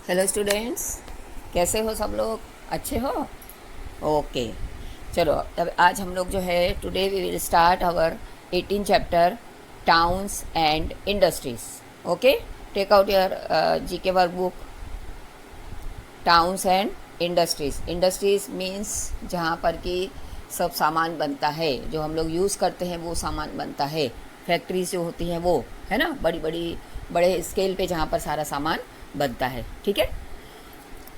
Hello students, कैसे हो सब लोग? अच्छे हो? ओके। चलो, अब आज हम लोग जो है today we will start our 18 chapter towns and industries. Okay, take out your GK workbook. Towns and industries. Industries means जहाँ पर कि सब सामान बनता है, जो हम लोग यूज़ करते हैं वो सामान बनता है। फैक्ट्रीज जो होती हैं वो, है ना, बड़ी बड़ी बड़े स्केल पे जहाँ पर सारा सामान बनता है। ठीक है,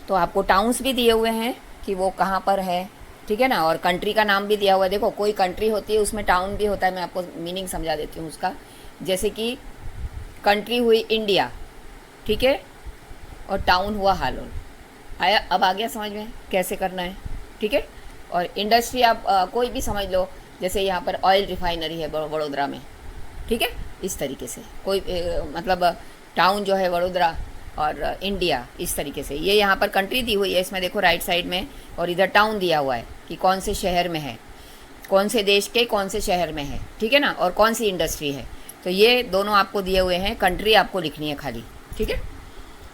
तो आपको टाउन्स भी दिए हुए हैं कि वो कहाँ पर है, ठीक है ना, और कंट्री का नाम भी दिया हुआ है। देखो, कोई कंट्री होती है उसमें टाउन भी होता है। मैं आपको मीनिंग समझा देती हूँ उसका। जैसे कि कंट्री हुई इंडिया, ठीक है, और टाउन हुआ हालोल। आया? अब आ गया समझ में कैसे करना है? ठीक है। और इंडस्ट्री आप कोई भी समझ लो, जैसे यहाँ पर ऑयल रिफाइनरी है वडोदरा में, ठीक है, इस तरीके से कोई मतलब टाउन जो है वडोदरा और इंडिया, इस तरीके से। ये यहाँ पर कंट्री दी हुई है, इसमें देखो राइट साइड में, और इधर टाउन दिया हुआ है कि कौन से शहर में है, कौन से देश के कौन से शहर में है, ठीक है ना, और कौन सी इंडस्ट्री है। तो ये दोनों आपको दिए हुए हैं, कंट्री आपको लिखनी है खाली। ठीक है,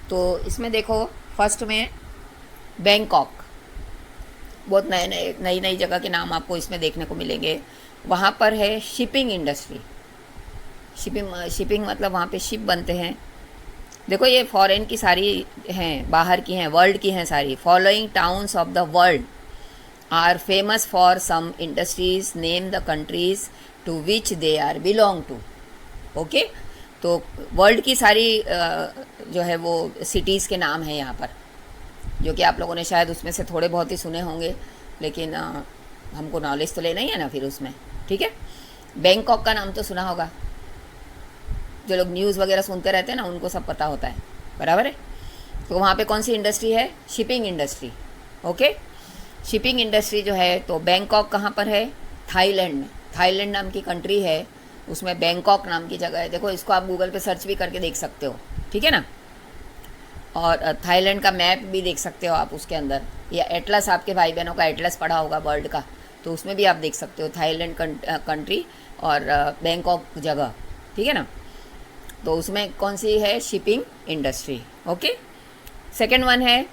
तो इसमें देखो फर्स्ट में बैंकॉक। बहुत नए नए नई नई जगह के नाम आपको इसमें देखने को मिलेंगे। वहाँ पर है शिपिंग इंडस्ट्री। शिपिंग मतलब वहाँ पे शिप बनते हैं। देखो, ये फॉरेन की सारी हैं, बाहर की हैं, वर्ल्ड की हैं सारी। Following towns of the world are famous for some industries, name the countries to which they are belong to. Okay, तो वर्ल्ड की सारी जो है वो सिटीज़ के नाम हैं यहाँ पर, जो कि आप लोगों ने शायद उसमें से थोड़े बहुत ही सुने होंगे, लेकिन हमको नॉलेज तो लेना ही है ना फिर उसमें। ठीक है, बैंकॉक का नाम तो सुना होगा, जो लोग न्यूज़ वगैरह सुनते रहते हैं ना उनको सब पता होता है, बराबर है। तो वहाँ पे कौन सी इंडस्ट्री है? Shipping industry. Okay, shipping industry जो है, तो बैंकॉक कहाँ पर है? थाईलैंड में। थाईलैंड नाम की कंट्री है, उसमें बैंकॉक नाम की जगह है। देखो, इसको आप गूगल पे सर्च भी करके देख सकते हो, ठीक है ना। और थाईलैंड का मैप भी देख सकते हो आप उसके अंदर, या एटलस, आपके भाई बहनों का एटलस पढ़ा होगा वर्ल्ड का, तो उसमें भी आप देख सकते हो थाईलैंड कंट्री और बैंकॉक जगह, ठीक है ना। तो उसमें कौन सी है? Shipping industry. Okay, second one है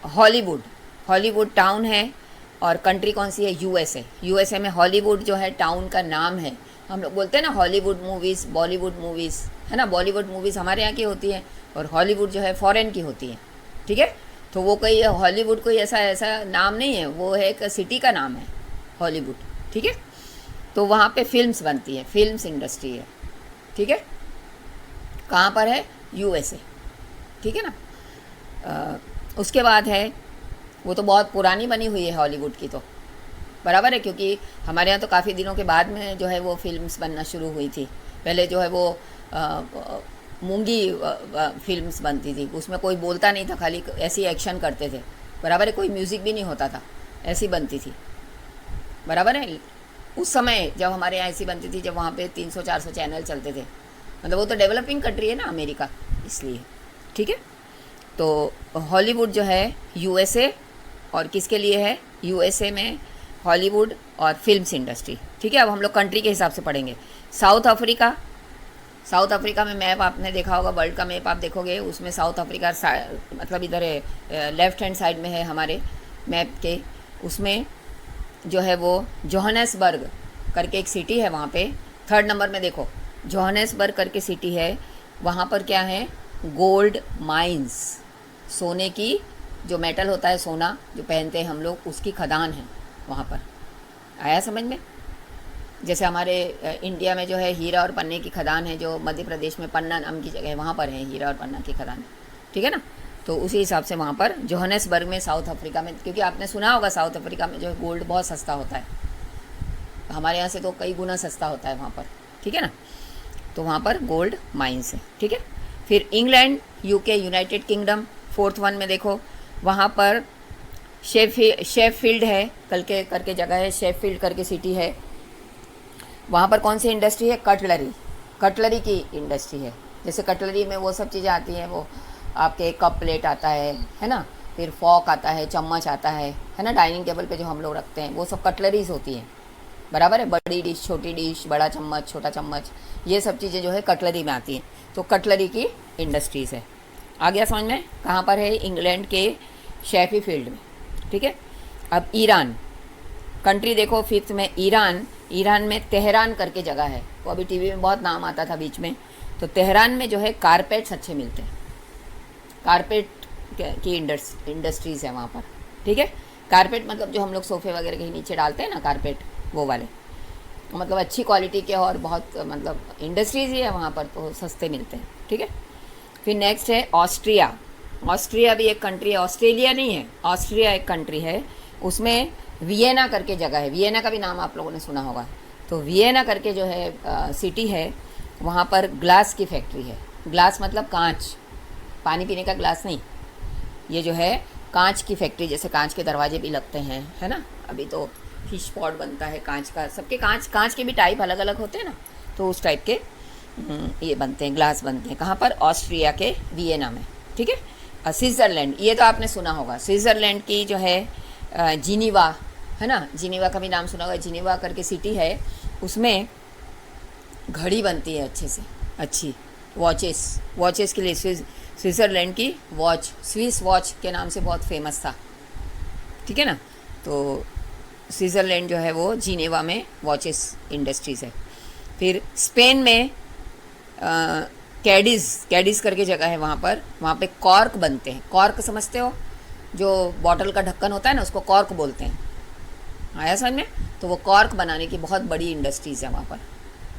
हॉलीवुड। हॉलीवुड टाउन है, और कंट्री कौन सी है? यूएसए। यूएसए में हॉलीवुड जो है टाउन का नाम है। हम लोग बोलते हैं ना हॉलीवुड मूवीज़, बॉलीवुड मूवीज़, है ना। बॉलीवुड मूवीज़ हमारे यहाँ की होती हैं, और हॉलीवुड जो है फॉरेन की होती है, ठीक है। तो वो कोई हॉलीवुड कोई ऐसा ऐसा नाम नहीं है, वो है एक सिटी का नाम है हॉलीवुड, ठीक है। तो वहाँ पे फिल्म्स बनती हैं, फिल्म्स इंडस्ट्री है, ठीक है। कहाँ पर है? यूएसए, ठीक है ना। उसके बाद है, वो तो बहुत पुरानी बनी हुई है हॉलीवुड की, तो बराबर है, क्योंकि हमारे यहाँ तो काफ़ी दिनों के बाद में जो है वो फिल्म्स बनना शुरू हुई थी। पहले जो है वो मूंगी फिल्म्स बनती थी, उसमें कोई बोलता नहीं था, खाली ऐसी एक्शन करते थे, बराबर है, कोई म्यूज़िक भी नहीं होता था, ऐसी बनती थी, बराबर है। उस समय जब हमारे यहाँ ऐसी बनती थी, जब वहाँ पे 300-400 चैनल चलते थे, मतलब वो तो डेवलपिंग कंट्री है ना अमेरिका, इसलिए, ठीक है। तो हॉलीवुड जो है यूएसए, और किसके लिए है? यूएसए में हॉलीवुड और फिल्म्स इंडस्ट्री, ठीक है। अब हम लोग कंट्री के हिसाब से पढ़ेंगे। South Africa. साउथ अफ्रीका में मैप आपने देखा होगा, वर्ल्ड का मैप आप देखोगे उसमें साउथ अफ्रीका मतलब इधर है, लेफ्ट हैंड साइड में है हमारे मैप के। उसमें जो है वो जोहानेसबर्ग करके एक सिटी है, वहाँ पे थर्ड नंबर में देखो, जोहानेसबर्ग करके सिटी है। वहाँ पर क्या है? गोल्ड माइंस, सोने की, जो मेटल होता है सोना जो पहनते हैं हम लोग, उसकी खदान है वहाँ पर। आया समझ में? जैसे हमारे इंडिया में जो है हीरा और पन्ने की खदान है, जो मध्य प्रदेश में पन्ना नाम की जगह है, वहाँ पर है हीरा और पन्ना की खदान, ठीक है ना। तो उसी हिसाब से वहाँ पर जोहानेसबर्ग में, साउथ अफ्रीका में, क्योंकि आपने सुना होगा साउथ अफ्रीका में जो है गोल्ड बहुत सस्ता होता है, हमारे यहाँ से तो कई गुना सस्ता होता है वहाँ पर, ठीक है ना। तो वहाँ पर गोल्ड माइंस है, ठीक है। फिर England, UK, United kingdom, fourth one में देखो, वहाँ पर शेफील्ड है करके जगह है, शेफील्ड करके सिटी है। वहाँ पर कौन सी इंडस्ट्री है? कटलरी, कटलरी की इंडस्ट्री है। जैसे कटलरी में वो सब चीज़ें आती हैं, वो आपके कप प्लेट आता है ना, फिर फॉक आता है, चम्मच आता है ना, डाइनिंग टेबल पे जो हम लोग रखते हैं, वो सब कटलरीज होती हैं, बराबर है। बड़ी डिश, छोटी डिश, बड़ा चम्मच, छोटा चम्मच, ये सब चीज़ें जो है कटलरी में आती हैं। तो कटलरी की इंडस्ट्रीज़ है। आ गया समझ में? कहाँ पर है? इंग्लैंड के शेफी फील्ड में, ठीक है। अब ईरान कंट्री देखो, फिफ्थ में ईरान। ईरान में तेहरान करके जगह है, वो अभी टीवी में बहुत नाम आता था बीच में। तो तेहरान में जो है कारपेट्स अच्छे मिलते हैं, कारपेट की इंडस्ट्रीज़ है वहाँ पर, ठीक है। कारपेट मतलब जो हम लोग सोफ़े वगैरह के नीचे डालते हैं ना, कारपेट, वो वाले, मतलब अच्छी क्वालिटी के, और बहुत मतलब इंडस्ट्रीज़ ही है वहाँ पर, तो सस्ते मिलते हैं, ठीक है। फिर नेक्स्ट है ऑस्ट्रिया। ऑस्ट्रिया भी एक कंट्री है, ऑस्ट्रेलिया नहीं है, ऑस्ट्रिया एक कंट्री है। उसमें वियना करके जगह है, वियना का भी नाम आप लोगों ने सुना होगा। तो वियना करके जो है सिटी है, वहाँ पर ग्लास की फैक्ट्री है। ग्लास मतलब कांच, पानी पीने का ग्लास नहीं, ये जो है कांच की फैक्ट्री, जैसे कांच के दरवाजे भी लगते हैं, है ना। अभी तो फिश पॉट बनता है कांच का, सबके कांच के भी टाइप अलग अलग होते हैं ना, तो उस टाइप के ये बनते हैं, ग्लास बनते हैं। कहाँ पर? ऑस्ट्रिया के वियना में, ठीक है। स्विट्ज़रलैंड, ये तो आपने सुना होगा। स्विट्ज़रलैंड की जो है जिनीवा, है ना, जिनीवा का भी नाम सुना होगा। जिनीवा करके सिटी है, उसमें घड़ी बनती है अच्छे से, अच्छी वॉचेस के लिए स्विट्ज़रलैंड की वॉच, स्विस वॉच के नाम से बहुत फेमस था, ठीक है ना। तो स्विट्ज़रलैंड जो है वो जिनेवा में वॉचेस इंडस्ट्रीज़ है। फिर स्पेन में कैडिज़ करके जगह है, वहाँ पे कॉर्क बनते हैं। कॉर्क समझते हो? जो बॉटल का ढक्कन होता है ना, उसको कॉर्क बोलते हैं, आया समझ में? तो वो कॉर्क बनाने की बहुत बड़ी इंडस्ट्रीज़ है वहाँ पर,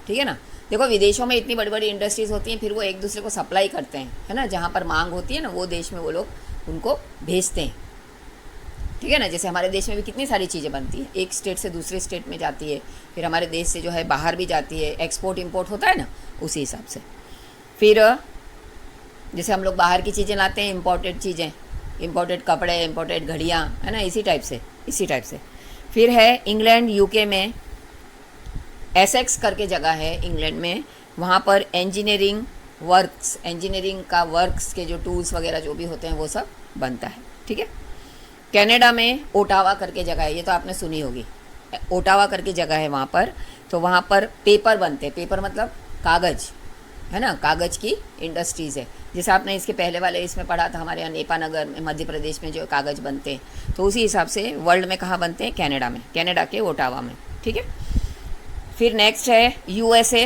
ठीक है ना। देखो विदेशों में इतनी बड़ी बड़ी इंडस्ट्रीज़ होती हैं, फिर वो एक दूसरे को सप्लाई करते हैं, है ना। जहाँ पर मांग होती है ना, वो देश में वो लोग उनको भेजते हैं, ठीक है ना। जैसे हमारे देश में भी कितनी सारी चीज़ें बनती हैं, एक स्टेट से दूसरे स्टेट में जाती है, फिर हमारे देश से जो है बाहर भी जाती है, एक्सपोर्ट इम्पोर्ट होता है ना, उसी हिसाब से। फिर जैसे हम लोग बाहर की चीज़ें लाते हैं, इम्पोर्टेड चीज़ें, इम्पोर्टेड कपड़े, इम्पोर्टेड घड़ियाँ, है ना, इसी टाइप से। फिर है इंग्लैंड, यूके में एसेक्स करके जगह है इंग्लैंड में, वहाँ पर इंजीनियरिंग का वर्क्स के जो टूल्स वगैरह जो भी होते हैं वो सब बनता है, ठीक है। कनाडा में ओटावा करके जगह है, ये तो आपने सुनी होगी, ओटावा करके जगह है वहाँ पर। तो वहाँ पर पेपर बनते हैं, पेपर मतलब कागज़, है ना, कागज़ की इंडस्ट्रीज़ है। जैसे आपने इसके पहले वाले इसमें पढ़ा था, हमारे यहाँ नेपानगर में, मध्य प्रदेश में जो कागज़ बनते हैं, तो उसी हिसाब से वर्ल्ड में कहाँ बनते हैं? कनाडा में, कनाडा के ओटावा में, ठीक है। फिर नेक्स्ट है यूएसए,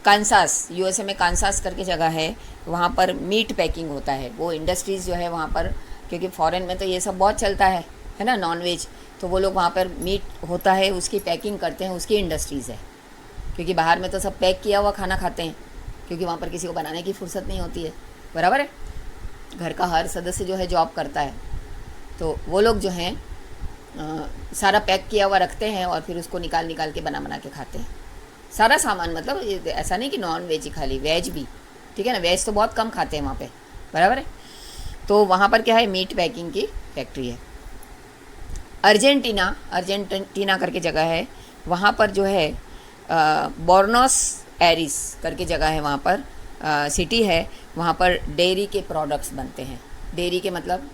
कांसास। यूएसए में कांसास करके जगह है, वहाँ पर मीट पैकिंग होता है, वो इंडस्ट्रीज़ जो है वहाँ पर, क्योंकि फॉरेन में तो ये सब बहुत चलता है ना, नॉन वेज, तो वो लोग वहाँ पर मीट होता है उसकी पैकिंग करते हैं, उसकी इंडस्ट्रीज़ है। क्योंकि बाहर में तो सब पैक किया हुआ खाना खाते हैं, क्योंकि वहाँ पर किसी को बनाने की फुर्सत नहीं होती है, बराबर है। घर का हर सदस्य जो है जॉब करता है, तो वो लोग जो हैं सारा पैक किया हुआ रखते हैं, और फिर उसको निकाल के बना के खाते हैं सारा सामान। मतलब ऐसा नहीं कि नॉन वेज ही, खाली वेज भी, ठीक है ना। वेज तो बहुत कम खाते हैं वहाँ पे, बराबर है। तो वहाँ पर क्या है? मीट पैकिंग की फैक्ट्री है। अर्जेंटीना करके जगह है, वहाँ पर जो है बोर्नोस एरिस करके जगह है, वहाँ पर सिटी है, वहाँ पर डेयरी के प्रोडक्ट्स बनते हैं। डेयरी के मतलब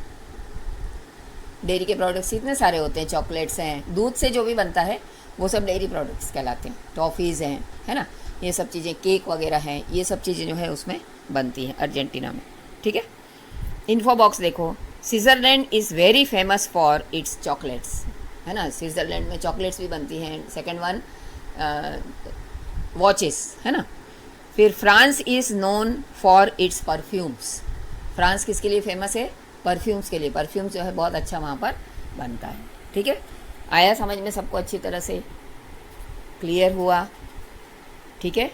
डेयरी के प्रोडक्ट्स इतने सारे होते हैं, चॉकलेट्स हैं, दूध से जो भी बनता है वो सब डेयरी प्रोडक्ट्स कहलाते हैं। टॉफ़ीज़ हैं, है ना, ये सब चीज़ें, केक वगैरह हैं, ये सब चीज़ें जो है उसमें बनती हैं अर्जेंटीना में, ठीक है। इन्फो बॉक्स देखो, Switzerland is very famous for its chocolates, है ना, स्विट्ज़रलैंड में चॉकलेट्स भी बनती हैं। सेकेंड वन वॉचेस, है ना। फिर France is known for its perfumes. France किसके लिए फेमस है? परफ्यूम्स के लिए। परफ्यूम्स जो है बहुत अच्छा वहाँ पर बनता है, ठीक है। आया समझ में सबको? अच्छी तरह से क्लियर हुआ, ठीक है।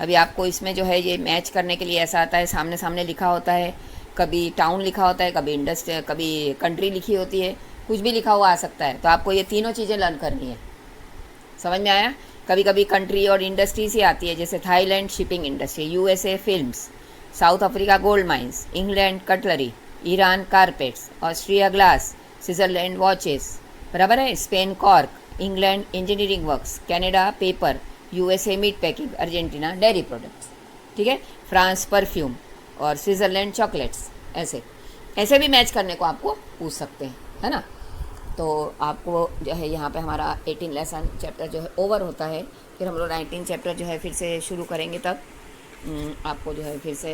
अभी आपको इसमें जो है ये मैच करने के लिए ऐसा आता है, सामने सामने लिखा होता है, कभी टाउन लिखा होता है, कभी इंडस्ट्री, कभी कंट्री लिखी होती है, कुछ भी लिखा हुआ आ सकता है। तो आपको ये तीनों चीज़ें लर्न करनी है, समझ में आया? कभी कभी कंट्री और इंडस्ट्रीज ही आती है, जैसे Thailand shipping industry, USA films, South Africa gold mines, England cutlery, Iran carpets, Austria glass, Switzerland watches, बराबर है, Spain cork, England engineering works, Canada paper, USA meat packing, Argentina dairy products, ठीक है, France perfume और Switzerland chocolates. ऐसे ऐसे भी match करने को आपको पूछ सकते हैं, है ना। तो आपको जो है यहाँ पे हमारा 18 लेसन चैप्टर जो है ओवर होता है, फिर हम लोग 19 चैप्टर जो है फिर से शुरू करेंगे तब, आपको जो है फिर से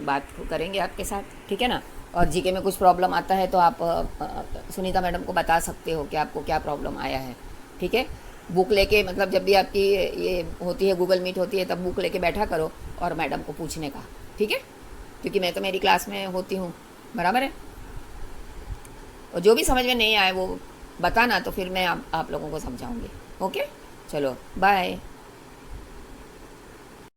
बात करेंगे आपके साथ, ठीक है ना। और जीके में कुछ प्रॉब्लम आता है तो आप सुनीता मैडम को बता सकते हो कि आपको क्या प्रॉब्लम आया है, ठीक है। बुक लेके, मतलब जब भी आपकी ये होती है, गूगल मीट होती है, तब बुक लेके बैठा करो और मैडम को पूछने का, ठीक है। क्योंकि मैं तो मेरी क्लास में होती हूँ, बराबर है। और जो भी समझ में नहीं आए वो बताना, तो फिर मैं आप लोगों को समझाऊंगी। ओके, चलो बाय।